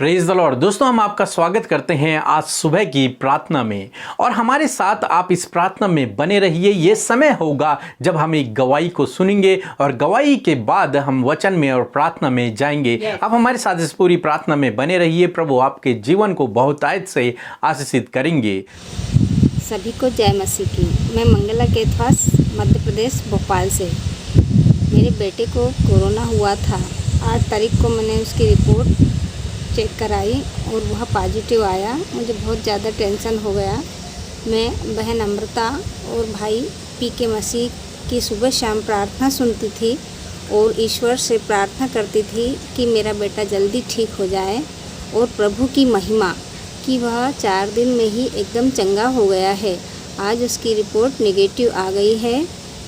Praise the Lord. दोस्तों, हम आपका स्वागत करते हैं आज सुबह की प्रार्थना में और हमारे साथ आप इस प्रार्थना में बने रहिए। ये समय होगा जब हम एक गवाही को सुनेंगे और गवाही के बाद हम वचन में और प्रार्थना में जाएंगे। आप हमारे साथ इस पूरी प्रार्थना में बने रहिए। प्रभु आपके जीवन को बहुतायत से आशीषित करेंगे। सभी को जय मसीह की। मैं मंगला केथवास मध्य प्रदेश भोपाल से। मेरे बेटे को कोरोना हुआ था। 8 तारीख को मैंने उसकी रिपोर्ट चेक कराई और वह पॉजिटिव आया। मुझे बहुत ज़्यादा टेंशन हो गया। मैं बहन अमृता और भाई पीके मसीह की सुबह शाम प्रार्थना सुनती थी और ईश्वर से प्रार्थना करती थी कि मेरा बेटा जल्दी ठीक हो जाए। और प्रभु की महिमा कि वह 4 दिन में ही एकदम चंगा हो गया है। आज उसकी रिपोर्ट नेगेटिव आ गई है।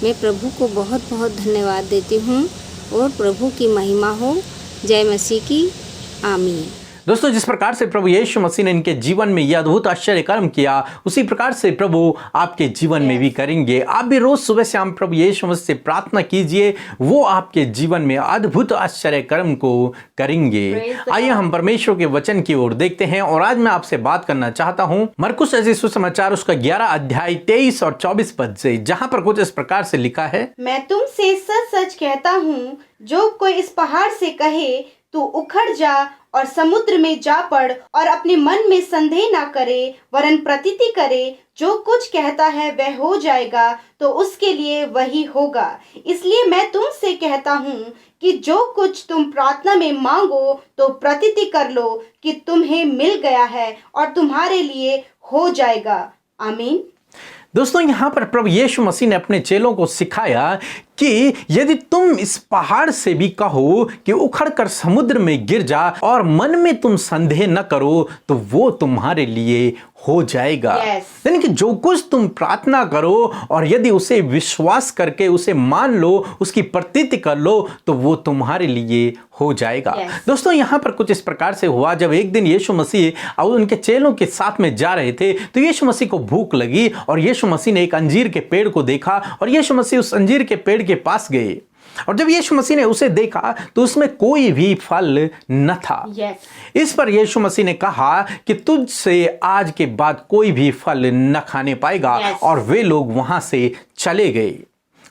मैं प्रभु को बहुत बहुत धन्यवाद देती हूँ और प्रभु की महिमा हो। जय मसीह की। आमीन। दोस्तों, जिस प्रकार से प्रभु यीशु मसीह ने इनके जीवन में यह अद्भुत आश्चर्य कर्म किया, उसी प्रकार से प्रभु आपके जीवन में भी करेंगे। आप भी रोज सुबह शाम प्रभु यीशु मसीह से प्रार्थना कीजिए, वो आपके जीवन में अद्भुत आश्चर्य कर्म को करेंगे। आइए हम परमेश्वर के वचन की ओर देखते हैं और आज मैं आपसे बात करना चाहता हूं मरकुस रचित सुसमाचार उसका 11 अध्याय 23 और 24 पद से, जहां पर कुछ इस प्रकार से लिखा है। मैं तुमसे सच सच कहता हूँ, जो कोई इस पहाड़ से कहे तू उखड़ जा और समुद्र में जा पड़ और अपने मन में संदेह ना करे वरन प्रतीति करे, जो कुछ कहता है वह हो जाएगा, तो उसके लिए वही होगा। इसलिए मैं तुमसे कहता हूँ कि जो कुछ तुम प्रार्थना में मांगो तो प्रतीति कर लो कि तुम्हें मिल गया है और तुम्हारे लिए हो जाएगा। आमीन। दोस्तों, यहाँ पर प्रभु यीशु मसीह ने अपने चेलों को सिखाया कि यदि तुम इस पहाड़ से भी कहो कि उखड़कर समुद्र में गिर जा और मन में तुम संदेह न करो, तो वो तुम्हारे लिए हो जाएगा। यानी कि जो कुछ तुम प्रार्थना करो और यदि उसे विश्वास करके उसे मान लो, उसकी प्रतीति कर लो, तो वो तुम्हारे लिए हो जाएगा। दोस्तों, यहाँ पर कुछ इस प्रकार से हुआ। जब एक दिन यीशु मसीह और उनके चेलों के साथ में जा रहे थे तो यीशु मसीह को भूख लगी और यीशु मसीह ने एक अंजीर के पेड़ को देखा और यीशु मसीह उस अंजीर के पेड़ के पास गए और जब यीशु मसीह ने उसे देखा तो उसमें कोई भी फल न था। इस पर यीशु मसीह ने कहा कि तुझसे आज के बाद कोई भी फल न खाने पाएगा। और वे लोग वहां से चले गए।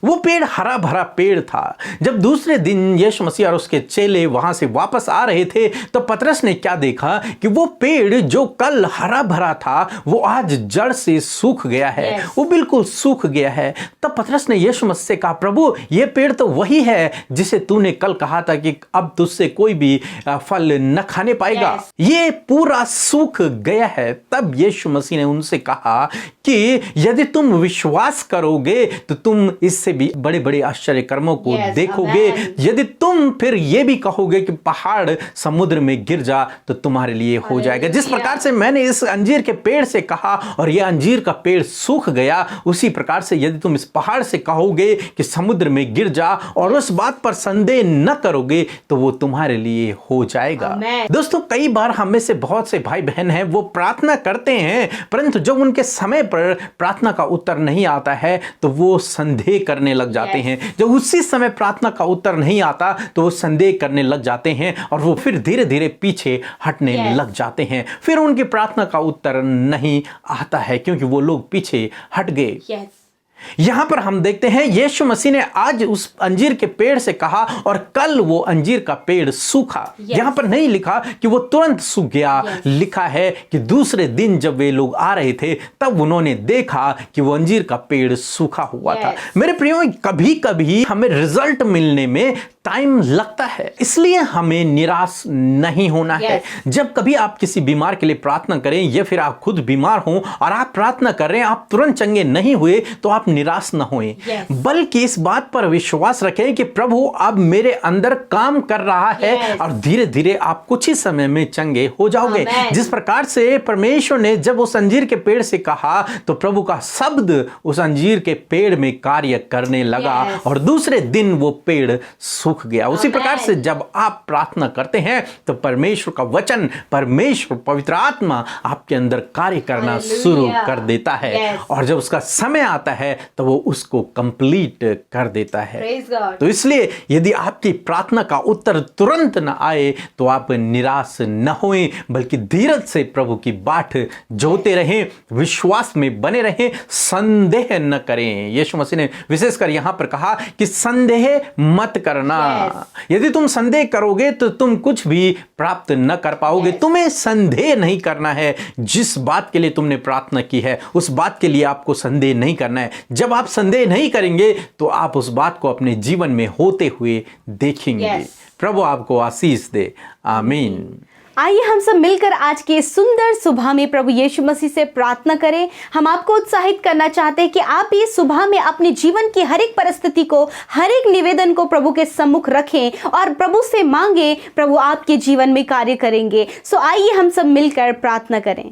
वो पेड़ हरा भरा पेड़ था। जब दूसरे दिन यीशु मसीह और उसके चेले वहां से वापस आ रहे थे तो पतरस ने क्या देखा कि वो पेड़ जो कल हरा भरा था वो आज जड़ से सूख गया है। वो बिल्कुल सूख गया है। तब पतरस ने यीशु मसीह से कहा, प्रभु ये पेड़ तो वही है जिसे तूने कल कहा था कि अब तुझसे कोई भी फल न खाने पाएगा। ये पूरा सूख गया है। तब यीशु मसीह ने उनसे कहा कि यदि तुम विश्वास करोगे तो तुम इससे भी बड़े बड़े आश्चर्य कर्मों को देखोगे। यदि तुम फिर ये भी कहोगे कि पहाड़ समुद्र में गिर जा, तो तुम्हारे लिए हो जाएगा। जिस प्रकार से मैंने इस अंजीर के पेड़ से कहा और यह अंजीर का पेड़ सूख गया, उसी प्रकार से यदि तुम इस पहाड़ से कहोगे कि समुद्र में गिर जा और उस बात पर संदेह न करोगे, तो वो तुम्हारे लिए हो जाएगा। दोस्तों, कई बार हम में से बहुत से भाई बहन हैं, वो प्रार्थना करते हैं, परंतु जब उनके समय पर प्रार्थना का उत्तर नहीं आता है तो वो संदेह करने लग जाते हैं। जब उसी समय प्रार्थना का उत्तर नहीं आता तो वो संदेह करने लग जाते हैं और वो फिर धीरे धीरे पीछे हटने लग जाते हैं। फिर उनकी प्रार्थना का उत्तर नहीं आता है क्योंकि वो लोग पीछे हट गए। यहां पर हम देखते हैं यीशु मसीह ने आज उस अंजीर के पेड़ से कहा और कल वो अंजीर का पेड़ सूखा। यहां पर नहीं लिखा कि वो तुरंत सूख गया। लिखा है कि दूसरे दिन जब वे लोग आ रहे थे तब उन्होंने देखा कि वो अंजीर का पेड़ सूखा हुआ था। मेरे प्रियो, कभी कभी हमें रिजल्ट मिलने में टाइम लगता है, इसलिए हमें निराश नहीं होना है। जब कभी आप किसी बीमार के लिए प्रार्थना करें या फिर आप खुद बीमार हो और आप प्रार्थना कर रहे हैं, आप तुरंत चंगे नहीं हुए, तो आप निराश न होएं, बल्कि इस बात पर विश्वास रखें कि प्रभु अब मेरे अंदर काम कर रहा है और धीरे धीरे आप कुछ ही समय में चंगे हो जाओगे। जिस प्रकार से परमेश्वर ने जब उस अंजीर के पेड़ से कहा तो प्रभु का शब्द उस अंजीर के पेड़ में कार्य करने लगा और दूसरे दिन वो पेड़ सूख गया। उसी प्रकार से जब आप प्रार्थना करते हैं तो परमेश्वर का वचन, परमेश्वर पवित्र आत्मा आपके अंदर कार्य करना शुरू कर देता है और जब उसका समय आता है तो वो उसको कंप्लीट कर देता है। Praise God. तो इसलिए यदि आपकी प्रार्थना का उत्तर तुरंत न आए तो आप निराश न होएं, बल्कि धीरज से प्रभु की बाट जोते रहें, विश्वास में बने रहें, संदेह न करें। यीशु मसीह ने विशेषकर यहां पर कहा कि संदेह मत करना। यदि तुम संदेह करोगे तो तुम कुछ भी प्राप्त न कर पाओगे। तुम्हें संदेह नहीं करना है। जिस बात के लिए तुमने प्रार्थना की है उस बात के लिए आपको संदेह नहीं करना है। जब आप संदेह नहीं करेंगे तो आप उस बात को अपने जीवन में होते हुए देखेंगे। प्रभु आपको आशीष दे। आमीन। आइए हम सब मिलकर आज की इस सुंदर सुबह में प्रभु यीशु मसीह से प्रार्थना करें। हम आपको उत्साहित करना चाहते हैं कि आप ये सुबह में अपने जीवन की हर एक परिस्थिति को, हर एक निवेदन को प्रभु के सम्मुख रखें और प्रभु से मांगे। प्रभु आपके जीवन में कार्य करेंगे। सो आइए हम सब मिलकर प्रार्थना करें।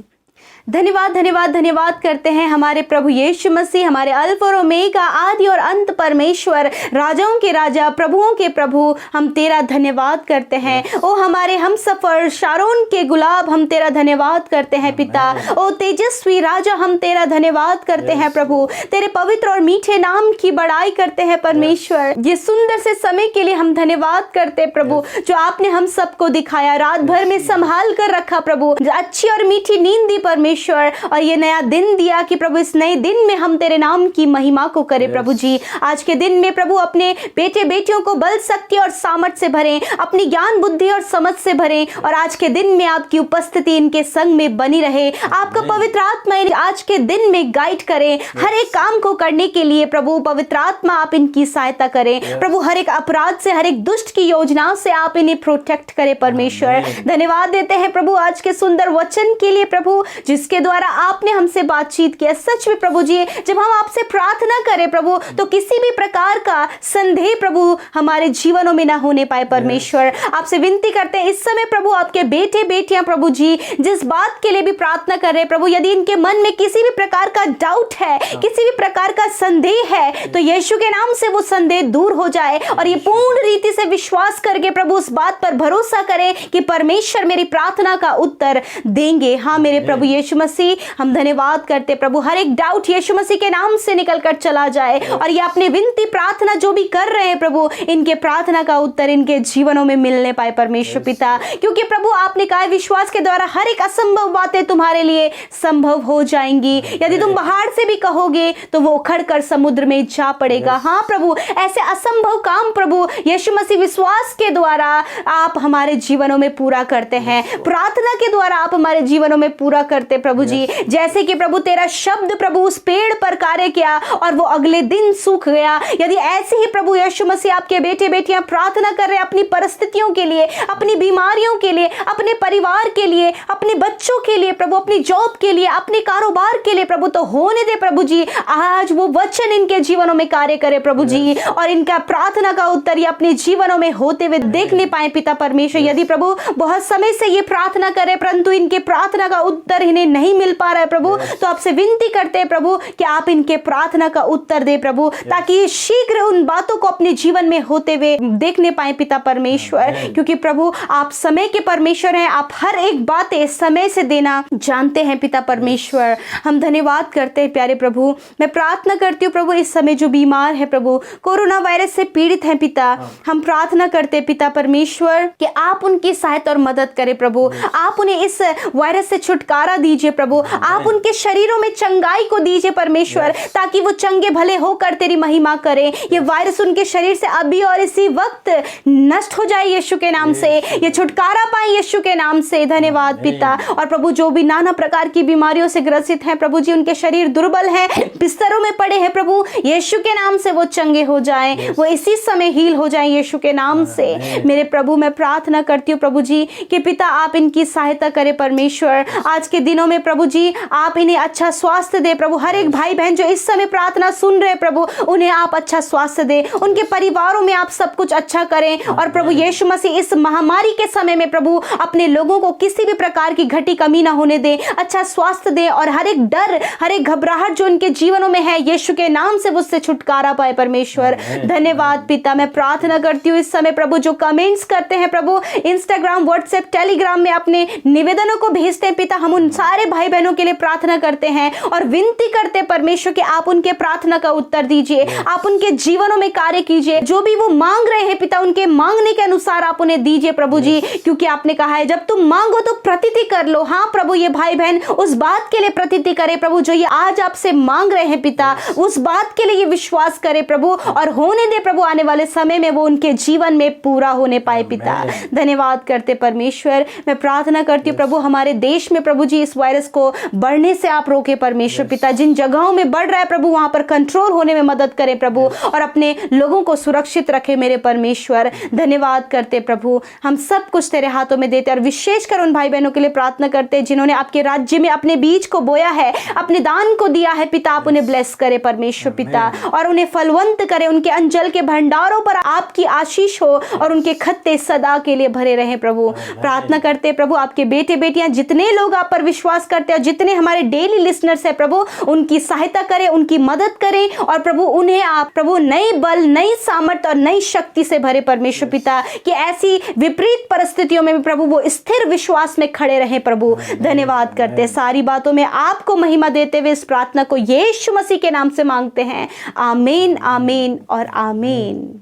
धन्यवाद धन्यवाद धन्यवाद करते हैं हमारे प्रभु यीशु मसीह, हमारे अल्फा और ओमेगा, आदि और अंत परमेश्वर, राजाओं के राजा, प्रभुओं के प्रभु। हम तेरा धन्यवाद करते हैं। ओ हमारे हम सफर शारोन के गुलाब, हम तेरा धन्यवाद करते हैं पिता। ओ तेजस्वी राजा, हम तेरा धन्यवाद करते हैं प्रभु। तेरे पवित्र और मीठे नाम की बड़ाई करते हैं परमेश्वर। ये सुंदर से समय के लिए हम धन्यवाद करते हैं प्रभु, जो आपने हम सबको दिखाया, रात भर में संभाल कर रखा प्रभु, अच्छी और मीठी नींद दी परमेश्वर, और ये नया दिन दिया कि प्रभु इस नए दिन में हम तेरे नाम की महिमा को करें। प्रभु जी आज के दिन में प्रभु अपने बेटे बेटियों को बल, शक्ति और सामर्थ से भरें, अपनी ज्ञान बुद्धि और समझ से भरें, और आज के दिन में आपकी उपस्थिति इनके संग में बनी रहे। आपका पवित्र आत्मा आज के दिन में गाइड करें हर एक काम को करने के लिए। प्रभु पवित्र आत्मा आप इनकी सहायता करें प्रभु, हर एक अपराध से, हर एक दुष्ट की योजनाओं से आप इन्हें प्रोटेक्ट करें परमेश्वर। धन्यवाद देते हैं प्रभु आज के सुंदर वचन के लिए प्रभु, जिसके द्वारा आपने हमसे बातचीत किया। सच में प्रभु जी जब हम आपसे प्रार्थना करें प्रभु, तो किसी भी प्रकार का संदेह प्रभु हमारे जीवनों में ना होने पाए परमेश्वर। आपसे विनती करते हैं इस समय प्रभु, आपके बेटे बेटियां प्रभु जी जिस बात के लिए भी प्रार्थना कर रहे हैं प्रभु, यदि इनके मन में किसी भी प्रकार का डाउट है, किसी भी प्रकार का संदेह है, तो यीशु के नाम से वो संदेह दूर हो जाए और ये पूर्ण रीति से विश्वास करके प्रभु उस बात पर भरोसा करें कि परमेश्वर मेरी प्रार्थना का उत्तर देंगे। हाँ मेरे प्रभु यीशु मसीह, हम धन्यवाद करते प्रभु, हर एक डाउट यीशु मसीह के नाम से निकलकर चला जाए, और ये अपने विनती प्रार्थना जो भी कर रहे हैं प्रभु, इनके प्रार्थना का उत्तर इनके जीवनों में मिलने पाए परमेश्वर पिता। क्योंकि प्रभु आपने कहा विश्वास के द्वारा हर एक असंभव बातें तुम्हारे लिए संभव हो जाएंगी। यदि तुम पहाड़ से भी कहोगे तो वो उखड़कर समुद्र में जा पड़ेगा। हाँ प्रभु, ऐसे असंभव काम प्रभु यीशु मसीह विश्वास के द्वारा आप हमारे जीवनों में पूरा करते हैं, प्रार्थना के द्वारा आप हमारे जीवनों में पूरा करते प्रभु जी। जैसे कि प्रभु तेरा शब्द प्रभु उस पेड़ पर कार्य किया और वो अगले दिन सूख गया, यदि ऐसे ही प्रभु यीशु मसीह आपके बेटे बेटियां प्रार्थना कर रहे हैं अपनी परिस्थितियों के लिए, अपनी बीमारियों के लिए, अपने परिवार के लिए, अपने बच्चों के लिए प्रभु, अपनी जॉब के लिए, अपने कारोबार के लिए प्रभु, तो होने दे प्रभु जी आज वो वचन इनके जीवनों में कार्य करे प्रभु जी, और इनका प्रार्थना का उत्तर ये अपने जीवनों में होते हुए देखने पाए पिता परमेश्वर। यदि प्रभु बहुत समय से ये प्रार्थना करे परंतु इनके प्रार्थना का उत्तर इन्हें नहीं मिल पा रहा है प्रभु, तो आपसे विनती करते हैं प्रभु कि आप इनके प्रार्थना का उत्तर दे प्रभु, ताकि शीघ्र उन बातों को अपने जीवन में होते हुए देखने पाए पिता परमेश्वर। क्योंकि प्रभु आप समय के परमेश्वर हैं, आप हर एक बातें समय से देना जानते हैं पिता परमेश्वर। हम धन्यवाद करते हैं प्यारे प्रभु। मैं प्रार्थना करती हूँ प्रभु इस समय जो बीमार है प्रभु, कोरोना वायरस से पीड़ित है पिता, हम प्रार्थना करते हैं पिता परमेश्वर कि आप उनकी सहायता और मदद करें प्रभु, आप उन्हें इस वायरस से छुटकारा दीजिए प्रभु, आप उनके शरीरों में चंगाई को दीजिए परमेश्वर, ताकि वो चंगे भले होकर तेरी महिमा करें। ये वायरस उनके शरीर से अभी और इसी वक्त नष्ट हो जाए यीशु के नाम से, ये छुटकारा पाए यीशु के नाम से। धन्यवाद पिता। और प्रभु जो भी नाना प्रकार की बीमारियों से ग्रसित हैं प्रभु जी, उनके शरीर दुर्बल है, बिस्तरों में पड़े हैं प्रभु, यीशु के नाम से वो चंगे हो जाएं, वो इसी समय हील हो जाएं यीशु के नाम से। मेरे प्रभु मैं प्रार्थना करती हूँ प्रभु जी कि पिता आप इनकी सहायता करें परमेश्वर। आज के दिनों में प्रभु जी आप इन्हें अच्छा स्वास्थ्य दे प्रभु, हर एक भाई बहन जो इस समय प्रार्थना सुन रहे प्रभु, उन्हें आप अच्छा स्वास्थ्य दे, उनके परिवारों में आप सब कुछ अच्छा करें। और प्रभु यीशु मसीह इस महामारी के समय में प्रभु अपने लोगों को किसी भी प्रकार की घटी कमी ना होने दे, अच्छा स्वास्थ्य दे, और हर एक डर, हर एक घबराहट जो उनके जीवनों में है यीशु के नाम से उससे छुटकारा पाए परमेश्वर। धन्यवाद पिता। मैं प्रार्थना करती हूँ इस समय प्रभु जो कमेंट्स करते हैं प्रभु, इंस्टाग्राम, व्हाट्सएप, टेलीग्राम में अपने निवेदनों को भेजते हैं पिता, हम उन सारे सारे भाई बहनों के लिए प्रार्थना करते हैं और विनती करते हैं परमेश्वर कि आप उनके प्रार्थना का उत्तर दीजिए, आप उनके जीवनों में कार्य कीजिए, जो भी वो मांग रहे हैं पिता उनके मांगने के अनुसार आप उन्हें दीजिए प्रभु जी, क्योंकि आपने कहा है जब तुम मांगो तो प्रतीति कर लो। हाँ प्रभु, ये भाई बहन उस बात के लिए प्रतीति करे प्रभु जो ये आज आपसे मांग रहे हैं पिता, उस बात के लिए ये विश्वास करे प्रभु और होने दे प्रभु, आने वाले समय में वो उनके जीवन में पूरा होने पाए पिता। धन्यवाद करते परमेश्वर। मैं प्रार्थना करती हूँ प्रभु हमारे देश में प्रभु जी इस वायरस को बढ़ने से आप रोके परमेश्वर पिता, जिन जगहों में बढ़ रहा है प्रभु वहां पर कंट्रोल होने में मदद करे प्रभु और अपने लोगों को सुरक्षित रखे मेरे परमेश्वर। धन्यवाद करते प्रभु, हम सब कुछ तेरे हाथों में देते और विशेषकर उन भाई बहनों के लिए प्रार्थना करते जिन्होंने आपके राज्य में अपने बीज को बोया है, अपने दान को दिया है पिता, आप उन्हें ब्लेस करे परमेश्वर पिता और उन्हें फलवंत करे, उनके अंजल के भंडारों पर आपकी आशीष हो और उनके खत्ते सदा के लिए भरे रहे प्रभु। प्रार्थना करते प्रभु आपके बेटे बेटियां जितने लोग आप पर विश्वास करते हैं और जितने हमारे डेली लिसनर्स है प्रभु, उनकी सहायता करें, उनकी मदद करें और प्रभु उन्हें आप प्रभु नए बल, नई सामर्थ और नई शक्ति से भरे परमेश्वर पिता, कि ऐसी विपरीत परिस्थितियों में भी प्रभु वो स्थिर विश्वास में खड़े रहे प्रभु। धन्यवाद करते, सारी बातों में आपको महिमा देते हुए इस प्रार्थना को यीशु मसीह के नाम से मांगते हैं। आमीन, आमीन और आमीन।